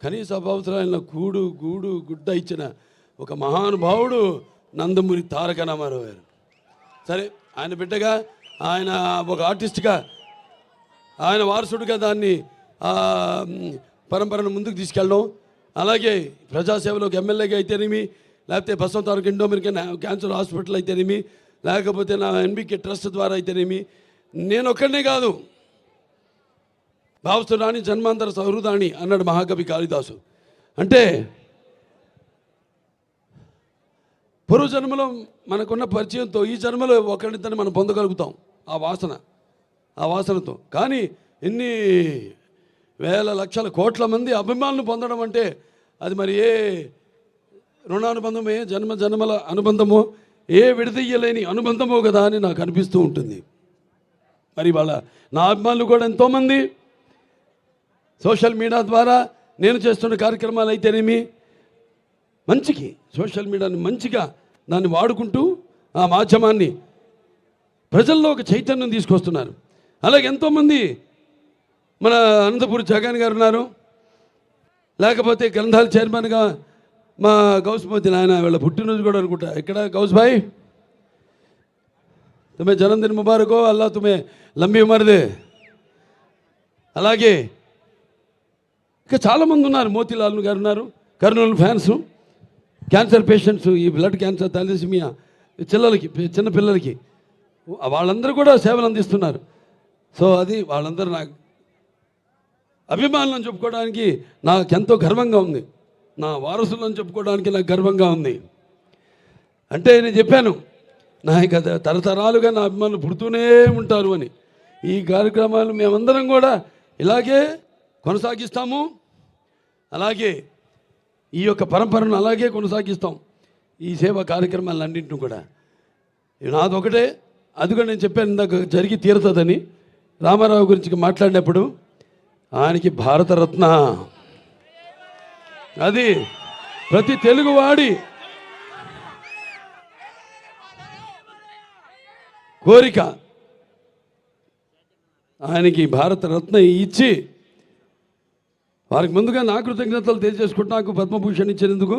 కనీస అవసరాలను కూడు గూడు గుడ్డ ఇచ్చిన ఒక మహానుభావుడు నందమూరి తారక రామారావు గారు. సరే, ఆయన బిడ్డగా, ఆయన ఒక ఆర్టిస్ట్గా, ఆయన వారసుడిగా దాన్ని పరంపరను ముందుకు తీసుకెళ్ళడం, అలాగే ప్రజాసేవలోకి ఎమ్మెల్యేగా అయితేనేమి, లేకపోతే Basavataraka Indo American cancer hospital అయితేనేమి, లేకపోతే నా ఎన్బికే ట్రస్ట్ ద్వారా అయితేనేమి, నేను ఒక్కడనే కాదు, భావస్తురాణి జన్మాంతర సహృదాణి అన్నాడు మహాకవి కాళిదాసు. అంటే పూర్వజన్మలో మనకున్న పరిచయంతో ఈ జన్మలో ఒకరిద్దరిని మనం పొందగలుగుతాం ఆ వాసనతో. కానీ ఎన్ని వేల లక్షల కోట్ల మంది అభిమానులు పొందడం అంటే అది మరి ఏ రుణానుబంధమో, ఏ జన్మల అనుబంధమో, ఏ విడదీయలేని అనుబంధమో కదా అని నాకు అనిపిస్తూ ఉంటుంది. మరి వాళ్ళ నా అభిమానులు కూడా ఎంతోమంది సోషల్ మీడియా ద్వారా నేను చేస్తున్న కార్యక్రమాలు అయితేనేమి, మంచికి సోషల్ మీడియాని మంచిగా దాన్ని వాడుకుంటూ ఆ మాధ్యమాన్ని ప్రజల్లో ఒక చైతన్యం తీసుకొస్తున్నారు. అలాగే ఎంతోమంది మన అనంతపూర్ జగన్ గారు ఉన్నారు, లేకపోతే గ్రంథాల చైర్మన్గా మా గౌస్మతి నాయన వీళ్ళ పుట్టినరోజు కూడా అనుకుంటా. ఇక్కడ గౌస్ భాయ్, తుమ్మే జన్మదిన ముబారకో, అల్లా తుమ్మే లంబీ ఉమర్ దే. అలాగే ఇంకా చాలామంది ఉన్నారు, మోతీలాల్ గారు ఉన్నారు, కర్నూలు ఫ్యాన్స్, క్యాన్సర్ పేషెంట్స్, ఈ బ్లడ్ క్యాన్సర్, థాలసీమియా చిన్నపిల్లలకి వాళ్ళందరూ కూడా సేవలు అందిస్తున్నారు. సో అది వాళ్ళందరూ నాకు అభిమానులను చెప్పుకోవడానికి నాకెంతో గర్వంగా ఉంది, నా వారసులను చెప్పుకోవడానికి నాకు గర్వంగా ఉంది. అంటే నేను చెప్పాను, నా ఇక తరతరాలుగా నా అభిమానులు పుడుతూనే ఉంటారు అని. ఈ కార్యక్రమాలు మేమందరం కూడా ఇలాగే కొనసాగిస్తాము, అలాగే ఈ యొక్క పరంపరను అలాగే కొనసాగిస్తాం. ఈ సేవా కార్యక్రమాలన్నింటినీ కూడా నాదొకటే, అది కూడా నేను చెప్పాను ఇందాక జరిగి తీరుతుందని. రామారావు గురించి మాట్లాడినప్పుడు ఆయనకి భారతరత్న, అది ప్రతి తెలుగువాడి కోరిక. ఆయనకి భారతరత్న ఇచ్చి వారికి ముందుగా నా కృతజ్ఞతలు తెలియజేసుకుంటూ నాకు పద్మభూషణ్ ఇచ్చినందుకు,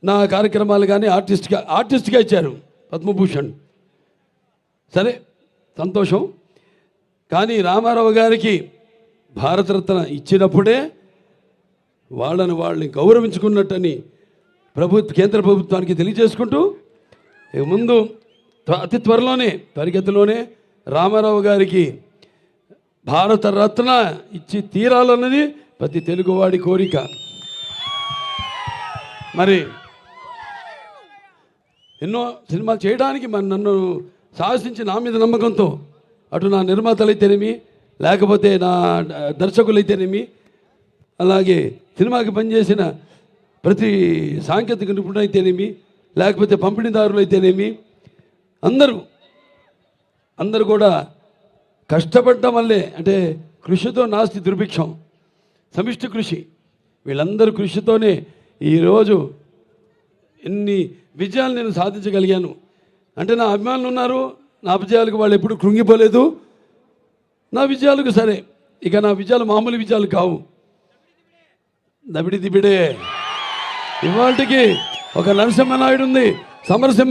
నా కార్యక్రమాలు కానీ ఆర్టిస్ట్గా ఇచ్చారు పద్మభూషణ్. సరే, సంతోషం. కానీ రామారావు గారికి భారతరత్న ఇచ్చినప్పుడే వాళ్ళని గౌరవించుకున్నట్టని కేంద్ర ప్రభుత్వానికి తెలియజేసుకుంటూ, ముందు అతి త్వరిగతిలోనే రామారావు గారికి భారతరత్న ఇచ్చి తీరాలన్నది ప్రతి తెలుగువాడి కోరిక. మరి ఎన్నో సినిమాలు చేయడానికి నన్ను సాహసించి నా మీద నమ్మకంతో అటు నా నిర్మాతలైతేనేమి, లేకపోతే నా దర్శకులైతేనేమి, అలాగే సినిమాకి పనిచేసిన ప్రతి సాంకేతిక నిపుణులైతేనేమి, లేకపోతే పంపిణీదారులు అయితేనేమి, అందరూ కూడా కష్టపడటం వల్లే, అంటే కృషితో నాస్తి దుర్భిక్షం, సమిష్టి కృషి, వీళ్ళందరూ కృషితోనే ఈరోజు ఎన్ని విజయాలు నేను సాధించగలిగాను. అంటే నా అభిమానులు ఉన్నారు, నా విజయాలకు వాళ్ళు ఎప్పుడు కృంగిపోలేదు. నా విజయాలకు సరే, ఇక నా విజయాలు మామూలు విజయాలు కావు, దబిడి దిబిడే. ఇవాళకి ఒక నరసింహనాయుడు ఉంది, సమరసింహ